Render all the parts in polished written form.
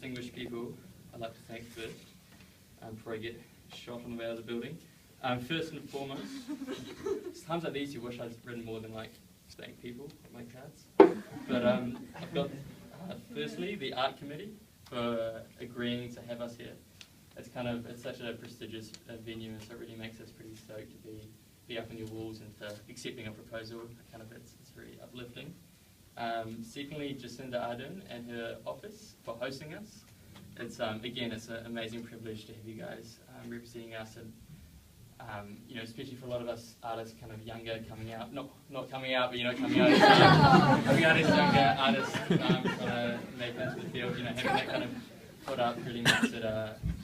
distinguished people I'd like to thank first, before I get shot on the way out of the building. First and foremost, times like these you wish I'd written more than like thank people on my cards. But I've got firstly the art committee for agreeing to have us here. It's such a prestigious venue, and so it really makes us pretty stoked to be up on your walls and for accepting a proposal. It's very uplifting. Secondly, Jacinda Ardern and her office for hosting us. It's again, it's an amazing privilege to have you guys representing us, and especially for a lot of us artists, kind of younger, coming out, not coming out, but coming out as coming out as younger artists, trying to make it into the field. Having that kind of put up really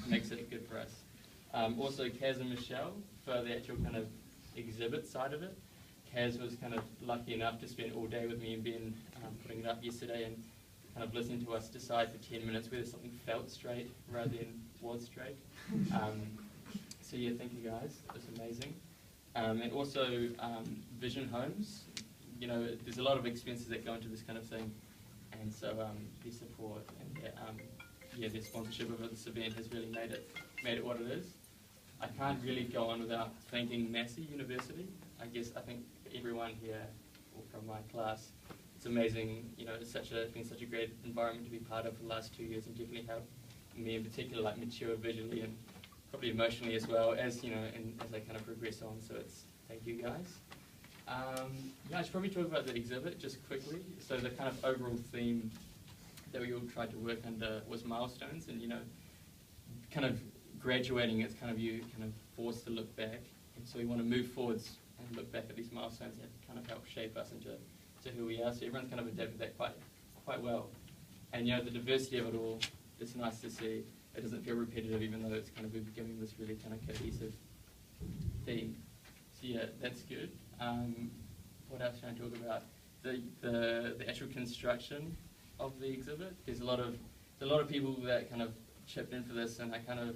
makes it good for us. Also, Kaz and Michelle for the actual kind of exhibit side of it. Kaz was kind of lucky enough to spend all day with me and Ben putting it up yesterday, and kind of listening to us decide for 10 minutes whether something felt straight rather than was straight. So yeah, thank you guys. That's amazing. And also Vision Homes. There's a lot of expenses that go into this kind of thing, and so their support and their sponsorship of this event has really made it what it is. I can't really go on without thanking Massey University. I think everyone here, or from my class, it's amazing. It's been such a great environment to be part of for the last 2 years, and definitely helped me in particular mature visually and probably emotionally as well as and as I kind of progress on. So it's thank you guys. I should probably talk about the exhibit just quickly. So the kind of overall theme that we all tried to work under was milestones, and kind of graduating, it's you forced to look back, and so we want to move forwards and look back at these milestones that kind of help shape us into who we are. So everyone's kind of adapted that quite well, and the diversity of it all, it's nice to see. It doesn't feel repetitive, even though it's we're giving this really kind of cohesive theme. So yeah, that's good. What else can I talk about? The actual construction of the exhibit. There's a lot of people that kind of chipped in for this, and I kind of,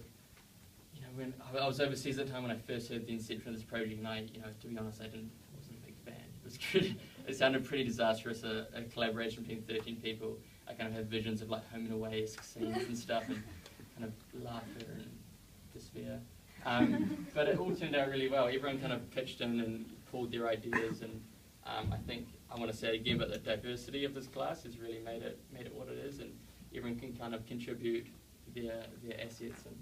when I was overseas at the time when I first heard the inception of this project, and I, to be honest, I wasn't a big fan. It sounded pretty disastrous, a collaboration between 13 people. I kind of had visions of home and away-esque scenes and stuff, and kind of laughter and despair. But it all turned out really well. Everyone kind of pitched in and pulled their ideas, and I think I want to say again, but the diversity of this class has really made it what it is, and everyone can kind of contribute their assets and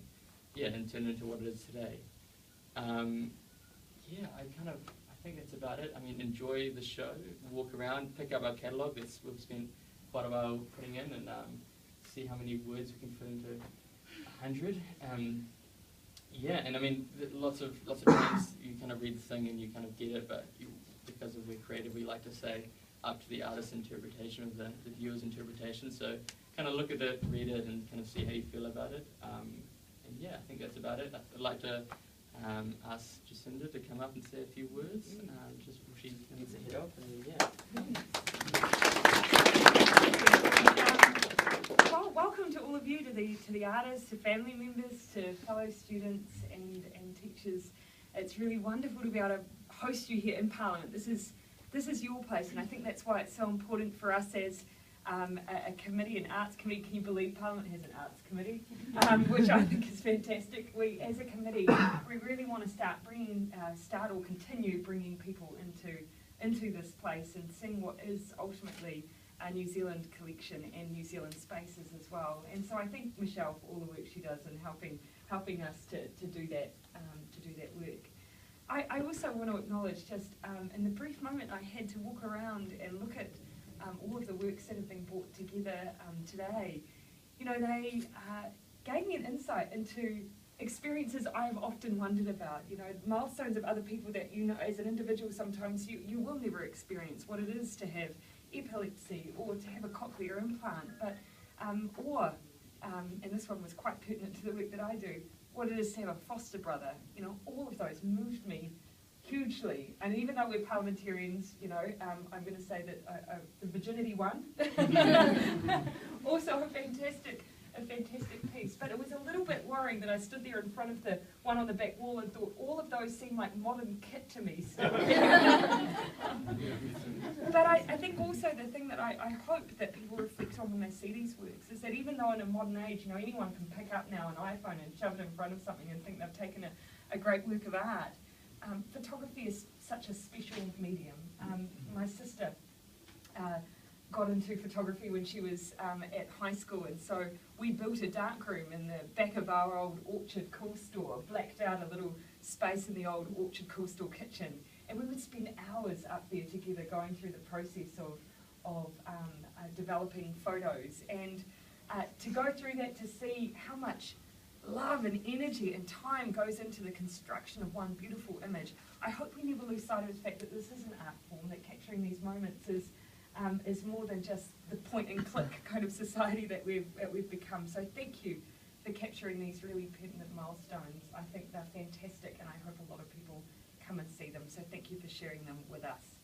turn it into what it is today. I think that's about it. Enjoy the show, walk around, pick up our catalogue that we've spent quite a while putting in, and see how many words we can fit into 100. Lots of times you kind of read the thing and you kind of get it, but because we're creative, we like to say up to the artist's interpretation of the viewer's interpretation. So kind of look at it, read it, and kind of see how you feel about it. I think that's about it. I'd like to ask Jacinda to come up and say a few words, just before she gets to head off. Well, welcome to all of you, to the artists, to family members, to fellow students and teachers. It's really wonderful to be able to host you here in Parliament. This is your place, and I think that's why it's so important for us as a committee, an arts committee. Can you believe Parliament has an arts committee? Which I think is fantastic. We, as a committee, we really want to start or continue bringing people into this place and seeing what is ultimately a New Zealand collection and New Zealand spaces as well. And so I thank Michelle for all the work she does in helping us to do that work. I also want to acknowledge just in the brief moment I had to walk around and look at all of the works that have been brought together today. They gave me an insight into experiences I've often wondered about. Milestones of other people that as an individual sometimes you will never experience what it is to have epilepsy or to have a cochlear implant, but and this one was quite pertinent to the work that I do, what it is to have a foster brother. All of those moved me hugely, and even though we're parliamentarians, I'm going to say that the virginity one, also a fantastic piece. But it was a little bit worrying that I stood there in front of the one on the back wall and thought all of those seemed like modern kit to me. So. But I think also the thing that I hope that people reflect reflect on when they see these works is that even though in a modern age, you know, anyone can pick up now an iPhone and shove it in front of something and think they've taken a great work of art, photography is such a special medium. My sister got into photography when she was at high school, and so we built a darkroom in the back of our old Orchard Cool Store, blacked out a little space in the old Orchard Cool Store kitchen, and we would spend hours up there together going through the process of developing photos, and to go through that, to see how much love and energy and time goes into the construction of one beautiful image. I hope we never lose sight of the fact that this is an art form, that capturing these moments is more than just the point and click kind of society that we've become. So thank you for capturing these really pertinent milestones. I think they're fantastic, and I hope a lot of people come and see them. So thank you for sharing them with us.